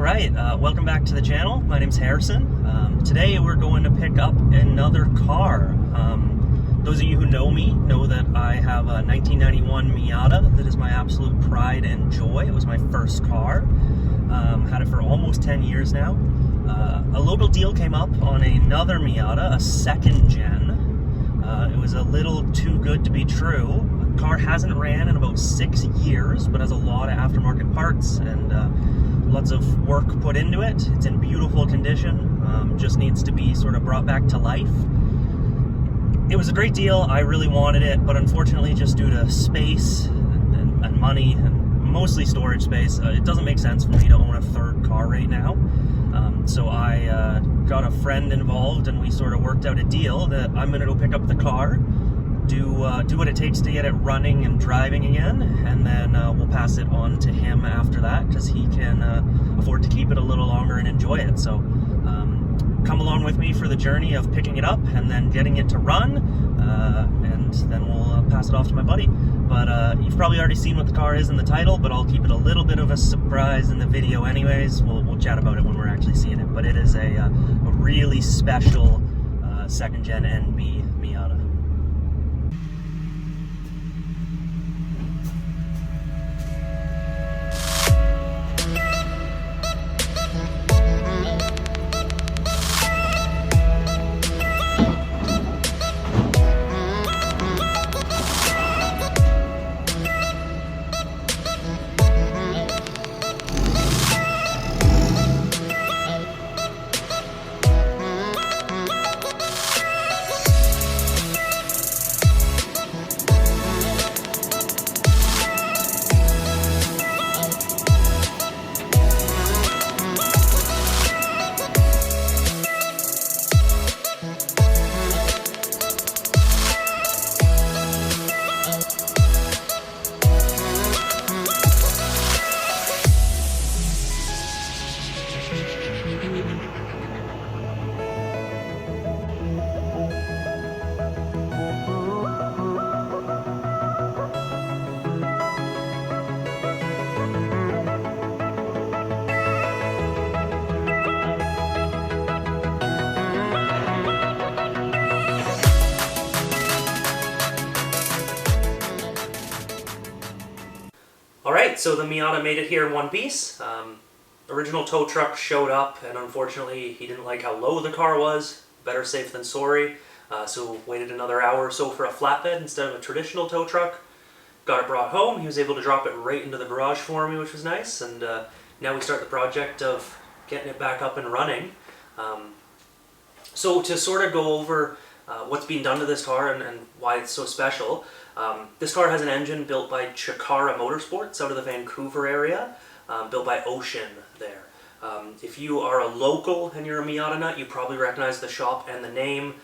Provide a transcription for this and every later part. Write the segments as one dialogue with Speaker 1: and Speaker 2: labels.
Speaker 1: Alright, welcome back to the channel. My name's Harrison. Today we're going to pick up another car. Those of you who know me know that I have a 1991 Miata that is my absolute pride and joy. It was my first car. Had it for almost 10 years now. A local deal came up on another Miata, a second gen. It was a little too good to be true. The car hasn't ran in about 6 years, but has a lot of aftermarket parts and lots of work put into it. It's in beautiful condition, just needs to be sort of brought back to life. It was a great deal, I really wanted it, but unfortunately just due to space and money, and mostly storage space, it doesn't make sense for me to own a third car right now. So I got a friend involved and we sort of worked out a deal that I'm going to go pick up the car, do what it takes to get it running and driving again, and then we'll pass it on to him after that because he can afford to keep it a little longer and enjoy it. So come along with me for the journey of picking it up and then getting it to run, and then we'll pass it off to my buddy. But you've probably already seen what the car is in the title, but I'll keep it a little bit of a surprise in the video anyways. We'll chat about it when we're actually seeing it. But it is a really special second gen NB Miata. Alright, so the Miata made it here in one piece. Original tow truck showed up, and unfortunately he didn't like how low the car was. Better safe than sorry. So waited another hour or so for a flatbed instead of a traditional tow truck. Got it brought home. He was able to drop it right into the garage for me, which was nice. And now we start the project of getting it back up and running. So to sort of go over what's being done to this car and why it's so special. This car has an engine built by Chikara Motorsports out of the Vancouver area, built by Ocean there. If you are a local and you're a Miata nut, you probably recognize the shop and the name.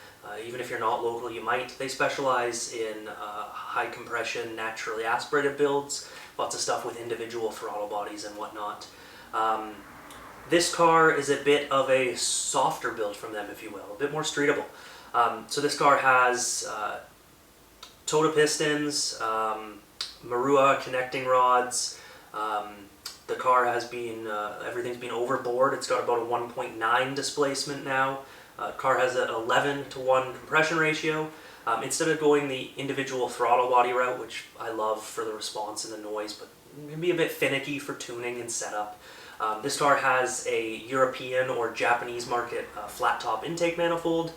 Speaker 1: Even if you're not local, you might. They specialize in high compression, naturally aspirated builds, lots of stuff with individual throttle bodies and whatnot. This car is a bit of a softer build from them, if you will, a bit more streetable. So this car has Tota pistons, Marua connecting rods. The car has been, everything's been overboard. It's got about a 1.9 displacement now. Car has an 11:1 compression ratio. Instead of going the individual throttle body route, which I love for the response and the noise, but it can be a bit finicky for tuning and setup. This car has a European or Japanese market flat top intake manifold.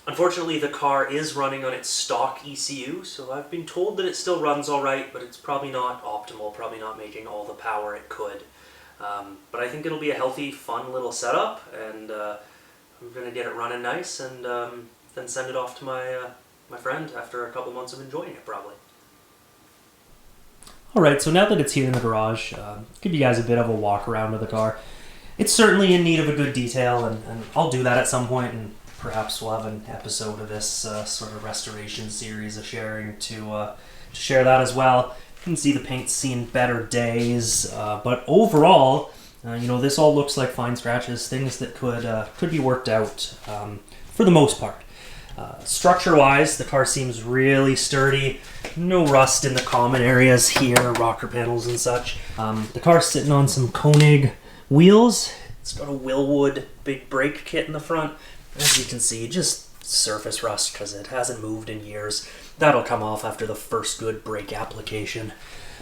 Speaker 1: Unfortunately, the car is running on its stock ECU, so I've been told that it still runs alright, but it's probably not optimal, probably not making all the power it could. But I think it'll be a healthy, fun little setup, and I'm going to get it running nice, and then send it off to my friend after a couple months of enjoying it, probably.
Speaker 2: Alright, so now that it's here in the garage, give you guys a bit of a walk around of the car. It's certainly in need of a good detail, and I'll do that at some point, and perhaps we'll have an episode of this sort of restoration series of sharing to share that as well. You can see the paint's seen better days, but overall, you know, this all looks like fine scratches, things that could be worked out for the most part. Structure-wise, the car seems really sturdy. No rust in the common areas here, rocker panels and such. The car's sitting on some Koenig wheels. It's got a Willwood big brake kit in the front. As you can see, just surface rust because it hasn't moved in years. That'll come off after the first good brake application.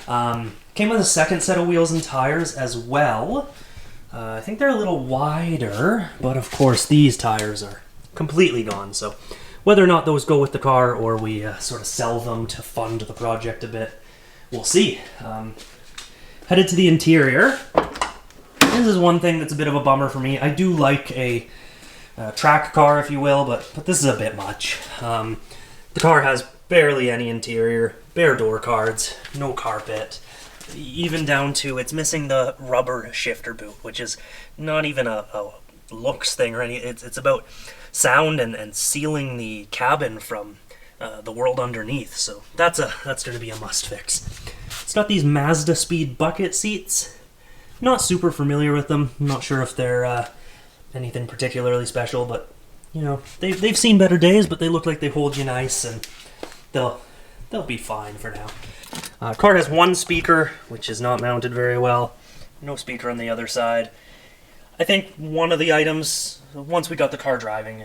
Speaker 2: Came with a second set of wheels and tires as well. I think they're a little wider, but of course these tires are completely gone. So whether or not those go with the car or we sort of sell them to fund the project a bit, we'll see. Headed to the interior. This is one thing that's a bit of a bummer for me. I do like a track car, if you will, but this is a bit much. The car has barely any interior, bare door cards, no carpet, even down to it's missing the rubber shifter boot, which is not even a looks thing or anything. It's about sound and sealing the cabin from the world underneath. So that's going to be a must fix. It's got these Mazda Speed bucket seats. Not super familiar with them. I'm not sure if they're anything particularly special, but you know, they've seen better days, but they look like they hold you nice, and they'll be fine for now. Car has one speaker, which is not mounted very well. No speaker on the other side. I think one of the items, once we got the car driving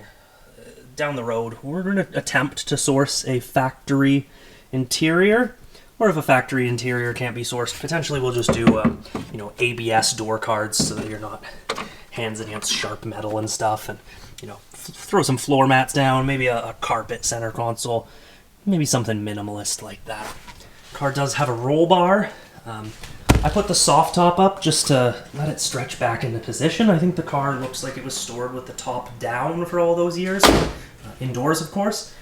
Speaker 2: down the road, we're going to attempt to source a factory interior. Or if a factory interior can't be sourced, potentially we'll just do, ABS door cards so that you're not hands against sharp metal and stuff. And, throw some floor mats down, maybe a carpet center console, maybe something minimalist like that. Car does have a roll bar. I put the soft top up just to let it stretch back into position. I think the car looks like it was stored with the top down for all those years. Indoors, of course.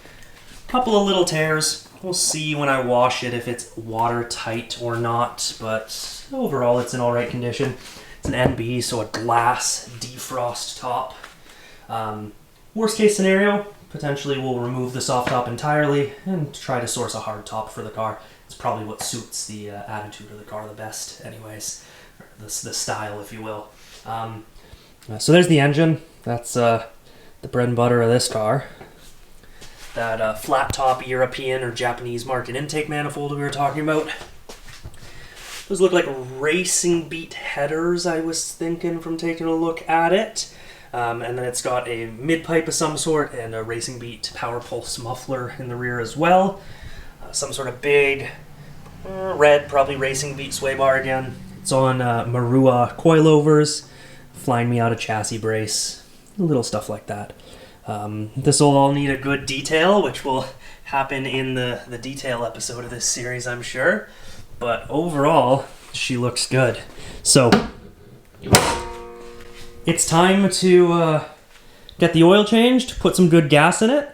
Speaker 2: Couple of little tears. We'll see when I wash it if it's watertight or not, but overall it's in alright condition. It's an NB, so a glass defrost top. Worst case scenario, potentially we'll remove the soft top entirely and try to source a hard top for the car. It's probably what suits the attitude of the car the best anyways, or the style, if you will. So there's the engine. That's the bread and butter of this car. That flat top European or Japanese market intake manifold we were talking about. Those look like racing beat headers, I was thinking from taking a look at it. And then it's got a mid-pipe of some sort and a racing beat power pulse muffler in the rear as well. Some sort of big red, probably racing beat sway bar again. It's on Marua coilovers, flying me out a chassis brace, little stuff like that. This will all need a good detail, which will happen in the detail episode of this series, I'm sure. But overall, she looks good. So, it's time to get the oil changed, put some good gas in it.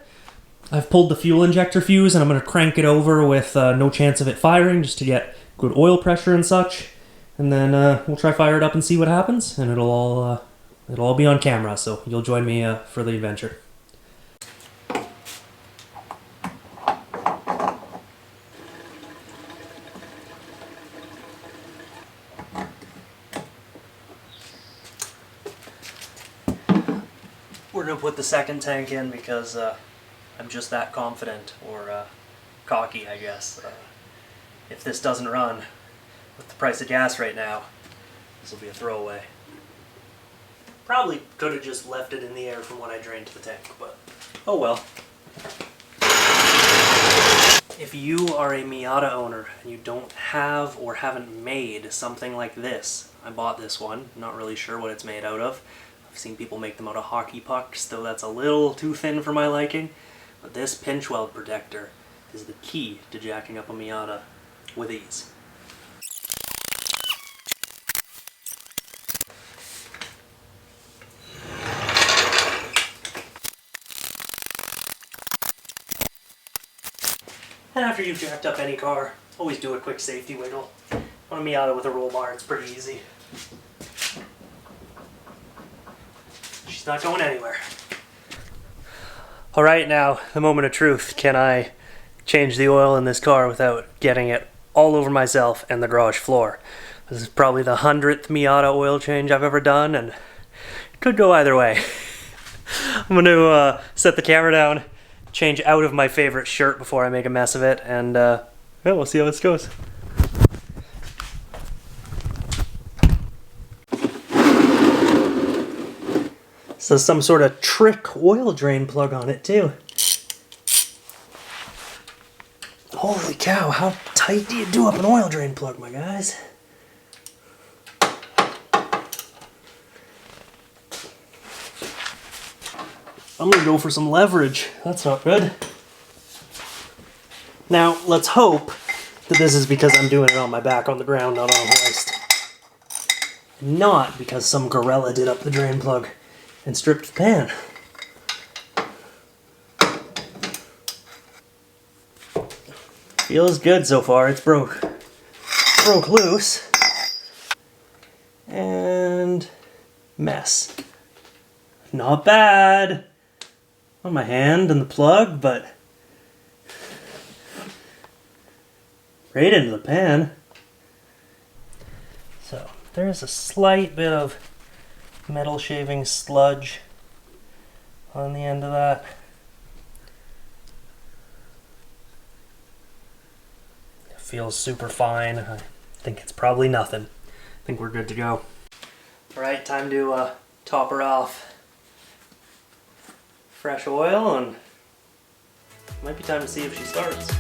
Speaker 2: I've pulled the fuel injector fuse, and I'm going to crank it over with no chance of it firing, just to get good oil pressure and such. And then we'll try fire it up and see what happens, and it'll all be on camera, so you'll join me for the adventure. We're going to put the second tank in because I'm just that confident, or cocky, I guess. If this doesn't run, with the price of gas right now, this will be a throwaway. Probably could have just left it in the air from when I drained the tank, but oh well. If you are a Miata owner and you don't have or haven't made something like this, I bought this one, not really sure what it's made out of. I've seen people make them out of hockey pucks, though that's a little too thin for my liking. But this pinch weld protector is the key to jacking up a Miata with ease. And after you've jacked up any car, always do a quick safety wiggle. On a Miata with a roll bar, it's pretty easy. She's not going anywhere. Alright, now, the moment of truth. Can I change the oil in this car without getting it all over myself and the garage floor? This is probably the 100th Miata oil change I've ever done, and it could go either way. I'm going to set the camera down, change out of my favorite shirt before I make a mess of it, and yeah, we'll see how this goes. So some sort of trick oil drain plug on it too. Holy cow, how tight do you do up an oil drain plug, my guys? I'm gonna go for some leverage. That's not good. Now, let's hope that this is because I'm doing it on my back on the ground, not on a hoist. Not because some gorilla did up the drain plug and stripped the pan. Feels good so far. It's broke loose. And mess. Not bad on my hand and the plug, but right into the pan. So there's a slight bit of metal shaving sludge on the end of that. It feels super fine. I think it's probably nothing. I think we're good to go. Alright, time to top her off. Fresh oil, and it might be time to see if she starts.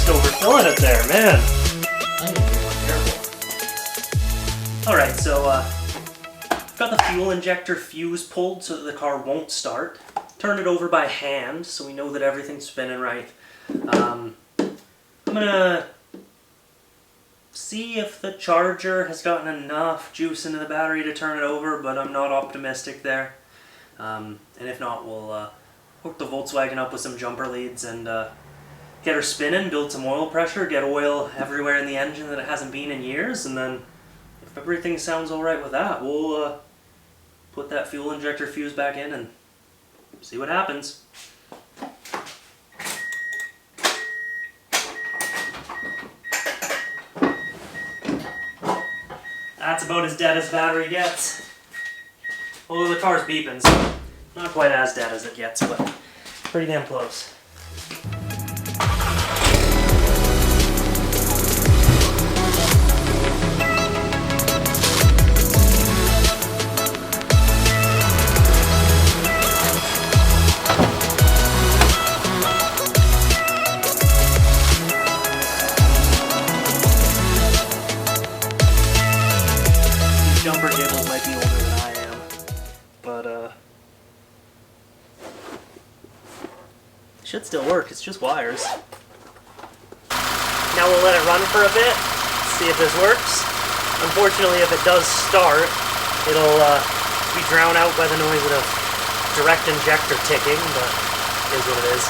Speaker 2: Overfilling it there, man. I need to be more careful. Alright, so I've got the fuel injector fuse pulled so that the car won't start. Turn it over by hand so we know that everything's spinning right. I'm gonna see if the charger has gotten enough juice into the battery to turn it over, but I'm not optimistic there. And if not, we'll hook the Volkswagen up with some jumper leads and get her spinning, build some oil pressure, get oil everywhere in the engine that it hasn't been in years, and then if everything sounds alright with that, we'll put that fuel injector fuse back in and see what happens. That's about as dead as battery gets. Although the car's beeping, so not quite as dead as it gets, but pretty damn close. Jumper cables might be older than I am, but it should still work. It's just wires. Now we'll let it run for a bit, see if this works. Unfortunately, if it does start, it'll be drowned out by the noise of the direct injector ticking, but it is what it is.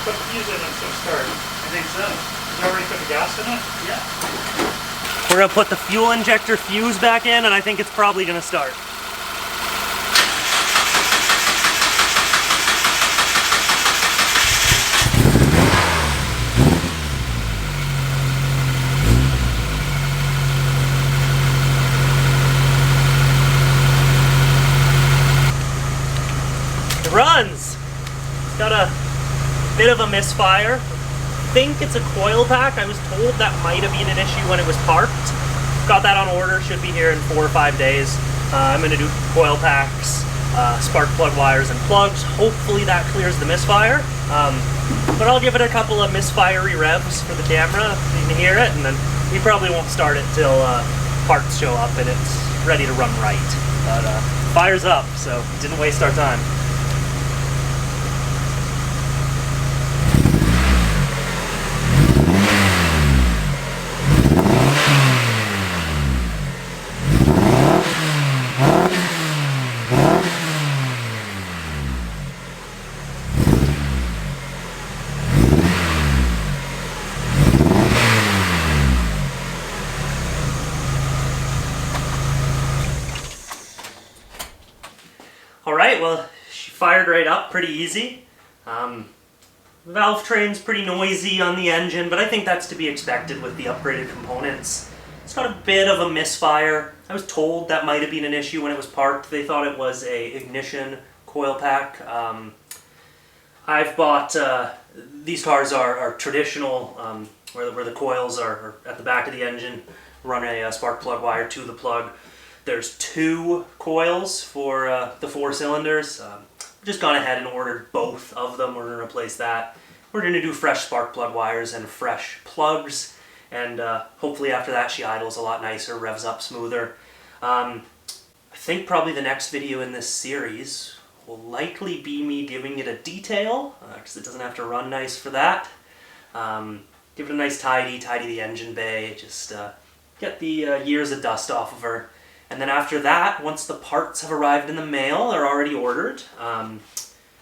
Speaker 3: Put the fuse in and it's going to start. I think so. You already put the gas in it?
Speaker 2: Yeah. We're going to put the fuel injector fuse back in, and I think it's probably going to start. It runs! It's got a bit of a misfire. I think it's a coil pack. I was told that might have been an issue when it was parked. Got that on order, should be here in 4 or 5 days. I'm going to do coil packs, spark plug wires and plugs. Hopefully that clears the misfire. But I'll give it a couple of misfirey revs for the camera so you can hear it, and then we probably won't start it till parts show up and it's ready to run right. But fire's up, so didn't waste our time. All right, well, she fired right up pretty easy. Valve train's pretty noisy on the engine, but I think that's to be expected with the upgraded components. It's got a bit of a misfire. I was told that might have been an issue when it was parked. They thought it was a ignition coil pack. I've bought, these cars are traditional, where the coils are at the back of the engine, run a spark plug wire to the plug. There's 2 coils for the 4 cylinders. Just gone ahead and ordered both of them. We're going to replace that. We're going to do fresh spark plug wires and fresh plugs, and hopefully after that she idles a lot nicer, revs up smoother. I think probably the next video in this series will likely be me giving it a detail, because it doesn't have to run nice for that. Give it a nice tidy the engine bay, just get the years of dust off of her. And then after that, once the parts have arrived in the mail, they're already ordered.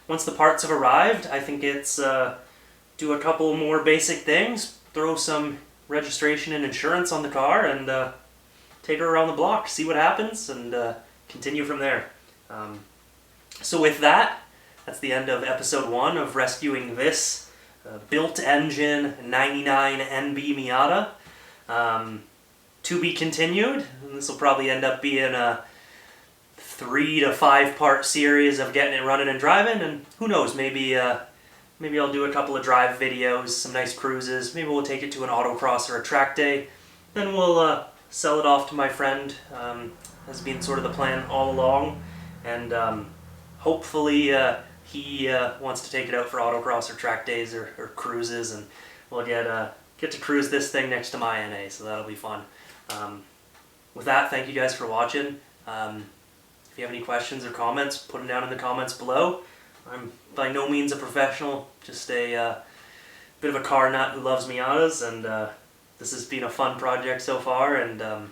Speaker 2: Once the parts have arrived, I think it's do a couple more basic things, throw some registration and insurance on the car, and take her around the block, see what happens, and continue from there. So with that, that's the end of episode 1 of rescuing this built engine 99 NB Miata. To be continued. This will probably end up being a 3 to 5 part series of getting it running and driving, and who knows, maybe I'll do a couple of drive videos, some nice cruises. Maybe we'll take it to an autocross or a track day. Then we'll sell it off to my friend. Has been sort of the plan all along, and hopefully he wants to take it out for autocross or track days or cruises, and we'll get to cruise this thing next to my NA, so that'll be fun. With that, thank you guys for watching. If you have any questions or comments, put them down in the comments below. I'm by no means a professional, just a bit of a car nut who loves Miatas, and this has been a fun project so far, and I'm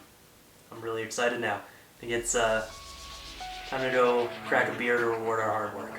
Speaker 2: really excited now. I think it's time to go crack a beer to reward our hard work.